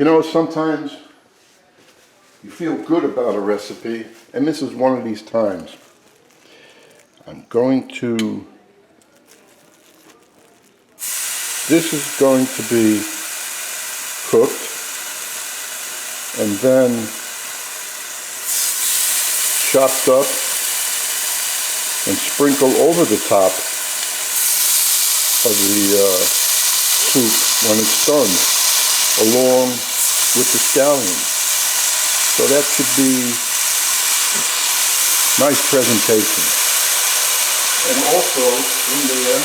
You know, sometimes you feel good about a recipe, and this is one of these times. I'm going to, this is going to be cooked and then chopped up and sprinkled over the top of the soup when it's done, along with the scallions. So that should be nice presentation. And also in there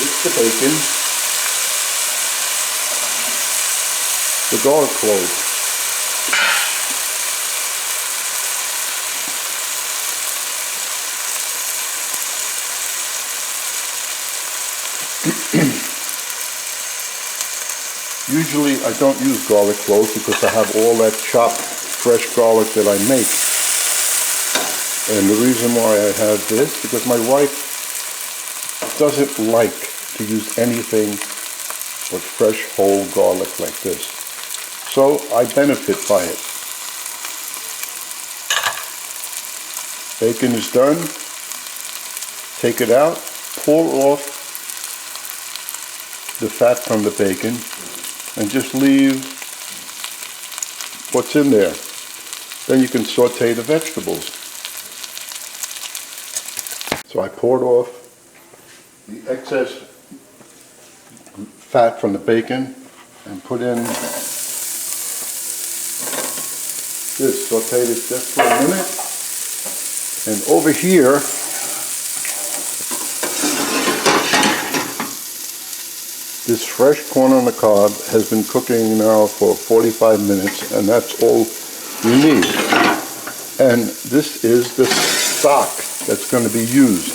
is the bacon, the garlic cloves. Usually I don't use garlic cloves because I have all that chopped fresh garlic that I make. And the reason why I have this, because my wife doesn't like to use anything but fresh whole garlic like this. So I benefit by it. Bacon is done. Take it out, pour off the fat from the bacon, and just leave what's in there. Then you can saute the vegetables. So I poured off the excess fat from the bacon and put in this, sauteed it just for a minute. And over here, this fresh corn on the cob has been cooking now for 45 minutes, and that's all you need. And this is the stock that's going to be used,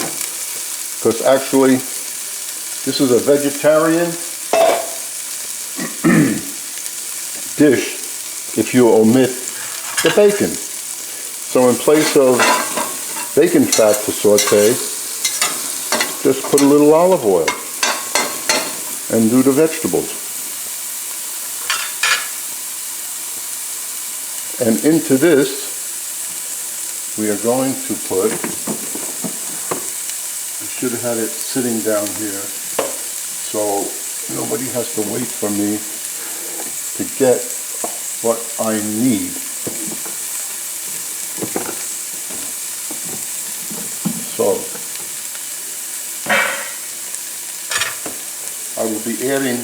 because actually this is a vegetarian dish if you omit the bacon. So in place of bacon fat to saute, just put a little olive oil and do the vegetables. And into this, we are going to put, I should have had it sitting down here so nobody has to wait for me to get what I need. So, I will be adding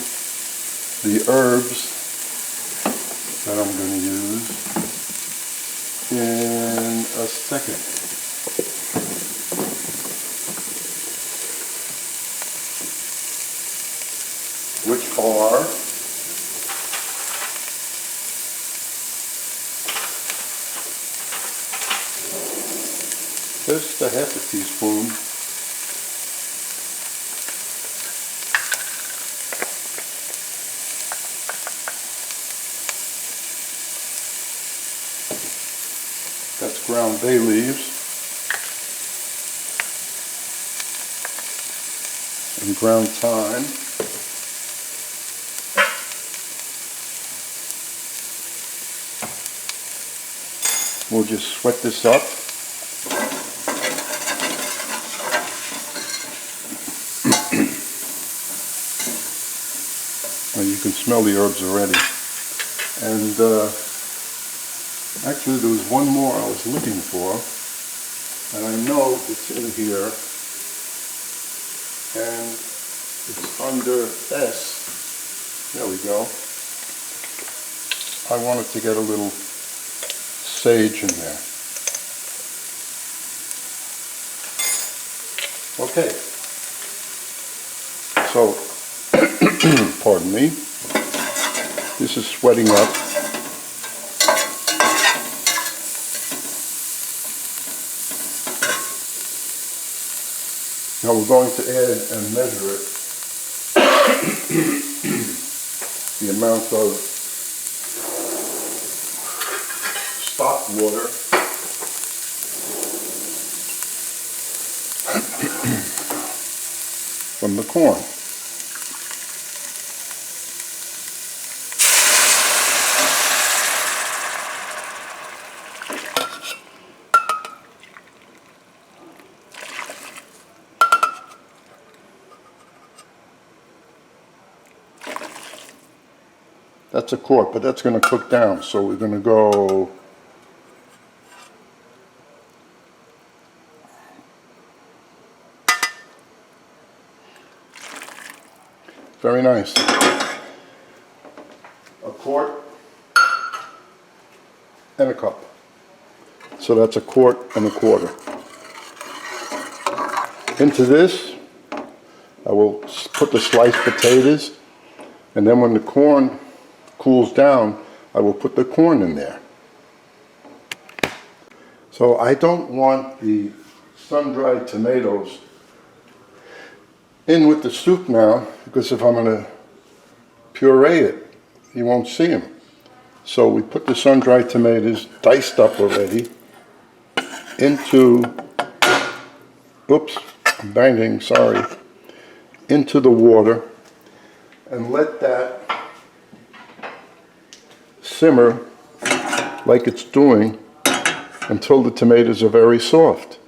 the herbs that I'm going to use in a second. Which are just a half a teaspoon that's ground bay leaves and ground thyme. We'll just sweat this up. And you can smell the herbs already. And actually there was one more I was looking for, and I know it's in here, and it's under S. There we go. I wanted to get a little sage in there. Okay. So, pardon me. This is sweating up. Now we're going to add and measure it, the amount of stock water from the corn. That's a quart, but that's going to cook down. So we're going to go very nice. A quart and a cup. So that's a quart and a quarter. Into this, I will put the sliced potatoes, and then when the corn cools down, I will put the corn in there. So I don't want the sun-dried tomatoes in with the soup now, because if I'm going to puree it, you won't see them. So we put the sun-dried tomatoes, diced up already, into, oops, I'm banging, sorry, into the water, and let that simmer like it's doing until the tomatoes are very soft.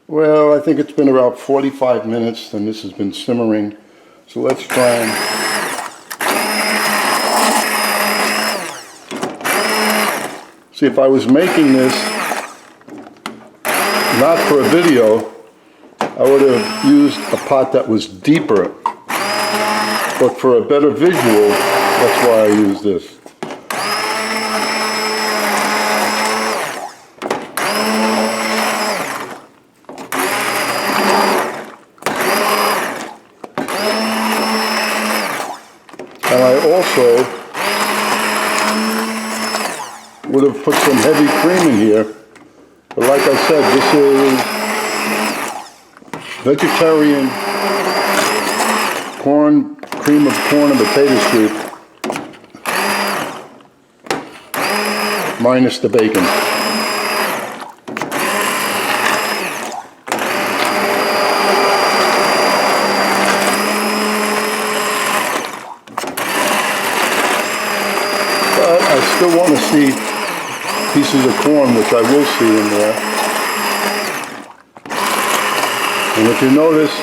Well, I think it's been about 45 minutes and this has been simmering. So let's try and see. If I was making this not for a video, I would have used a pot that was deeper. But for a better visual, that's why I use this. And I also would have put some heavy cream in here. But like I said, this is vegetarian cream of corn and potato soup, minus the bacon. But I still want to see pieces of corn, which I will see in there. And if you notice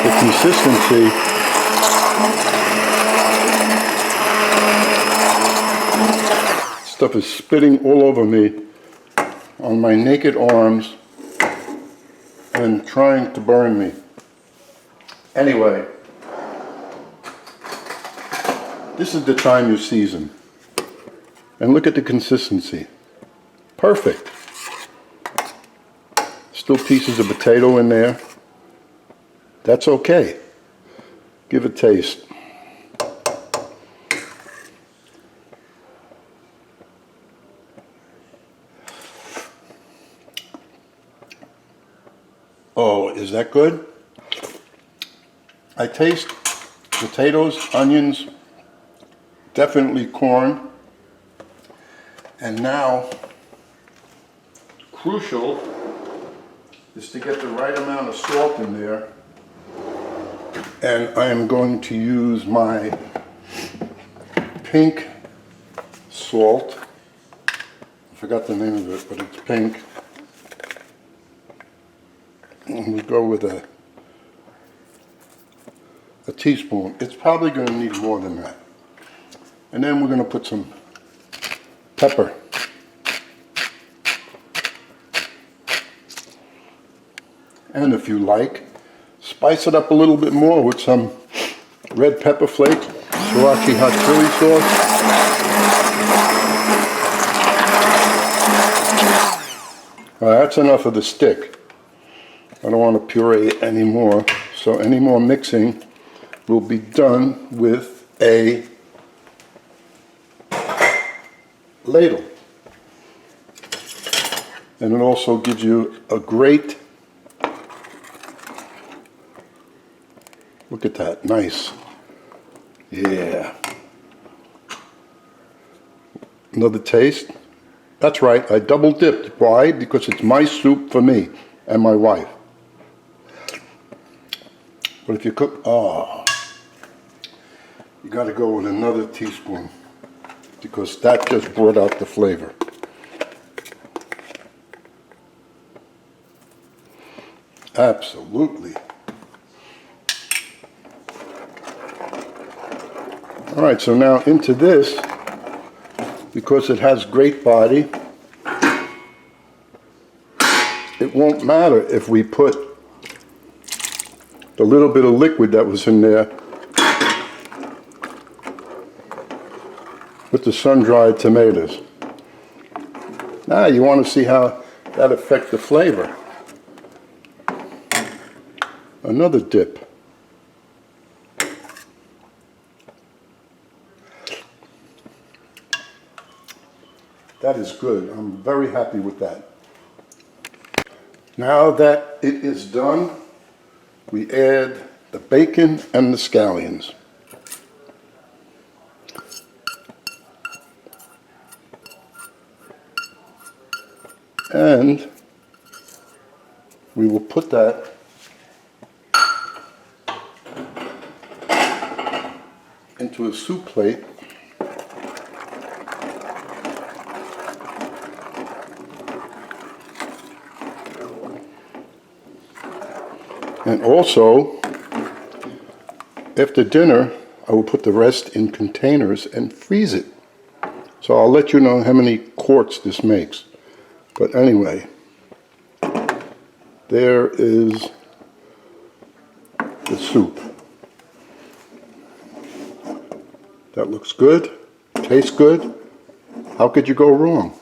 the consistency, stuff is spitting all over me on my naked arms and trying to burn me. Anyway, this is the time you season. And look at the consistency. Perfect. Still pieces of potato in there. That's okay. Give it a taste. Oh, is that good? I taste potatoes, onions, definitely corn. And now, crucial is to get the right amount of salt in there. And I am going to use my pink salt. I forgot the name of it, but it's pink. And we go with a teaspoon. It's probably going to need more than that. And then we're going to put some pepper. And if you like, spice it up a little bit more with some red pepper flakes, sriracha hot chili sauce. That's enough of the stick. I don't want to puree it anymore, so any more mixing will be done with a ladle. And it also gives you a great, look at that, nice. Yeah. Another taste. That's right, I double dipped. Why? Because it's my soup for me and my wife. But if you cook, you got to go with another teaspoon because that just brought out the flavor. Absolutely. All right, so now into this, because it has great body, it won't matter if we put the little bit of liquid that was in there with the sun-dried tomatoes. Now you want to see how that affects the flavor. Another dip. That is good. I'm very happy with that. Now that it is done, we add the bacon and the scallions. And we will put that into a soup plate. And also, after dinner, I will put the rest in containers and freeze it. So I'll let you know how many quarts this makes. But anyway, there is the soup. That looks good, tastes good. How could you go wrong?